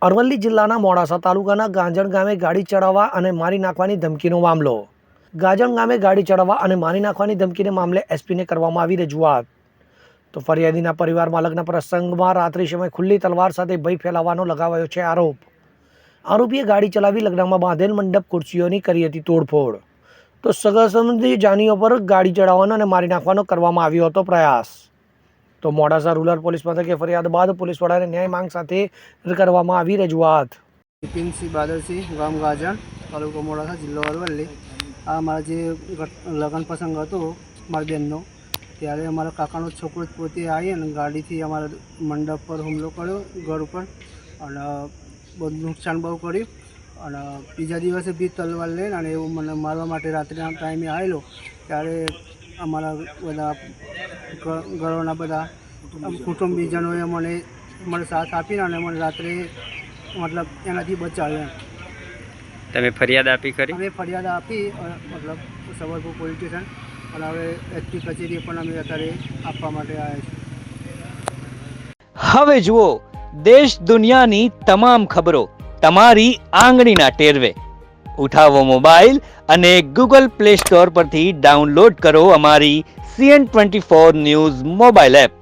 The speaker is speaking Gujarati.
અરવલ્લી જિલ્લાના મોડાસા તાલુકાના ગાજણ ગામે ગાડી ચડાવવા અને મારી નાખવાની ધમકીનો મામલો. ગાજણ ગામે ગાડી ચડાવવા અને મારી નાખવાની ધમકીને મામલે એસપીને કરવામાં આવી રજૂઆત. તો ફરિયાદીના પરિવારમાં લગ્ન પ્રસંગમાં રાત્રિ સમયે ખુલ્લી તલવાર સાથે ભય ફેલાવવાનો લગાવાયો છે આરોપ. આરોપીએ ગાડી ચલાવી લગ્નમાં બાંધેલ મંડપ ખુરશીઓની કરી હતી તોડફોડ. તો સગા સંબંધી જાનીઓ પર ગાડી ચડાવવાનો અને મારી નાખવાનો કરવામાં આવ્યો હતો પ્રયાસ. તો મોડાસા રૂરલ પોલીસ મથકે ફરિયાદ બાદ પોલીસ વડાને ન્યાય માંગ સાથે કરવામાં આવી રજૂઆત. બિપિનસિંહ બાદલસિંહ, ગામ ગાજણ, તાલુકો મોડાસા, જિલ્લો અરવલ્લી. આ મારા જે લગ્ન પ્રસંગ હતો મારી બહેનનો, ત્યારે અમારા કાકાનો છોકરો પોતે આવી અને ગાડીથી અમારા મંડપ પર હુમલો કર્યો, ઘર ઉપર, અને બધું નુકસાન બહુ કર્યું. અને બીજા દિવસે બી તલવાર લઈને અને એવું મને મારવા માટે રાત્રિના ટાઈમે આવેલો. ત્યારે અમારા બધા ઘરોના બધા કુટુંબીજનોએ મને સાથ આપીને અને મને રાત્રે મતલબ એનાથી બચાવ્યો. તમે ફરિયાદ આપી ખરી? અમે ફરિયાદ આપી મતલબ સબરપુર પોલીસ સ્ટેશન, અને હવે એસપી કચેરીએ પણ અમે અત્યારે આપવા માટે આવ્યા છીએ. હવે જુઓ દેશ દુનિયાની તમામ ખબરો તમારી આંગળીના ટેરવે. ઉઠાવો મોબાઈલ અને ગૂગલ પ્લે સ્ટોર પરથી ડાઉનલોડ કરો અમારી CN24 ન્યૂઝ મોબાઈલ એપ.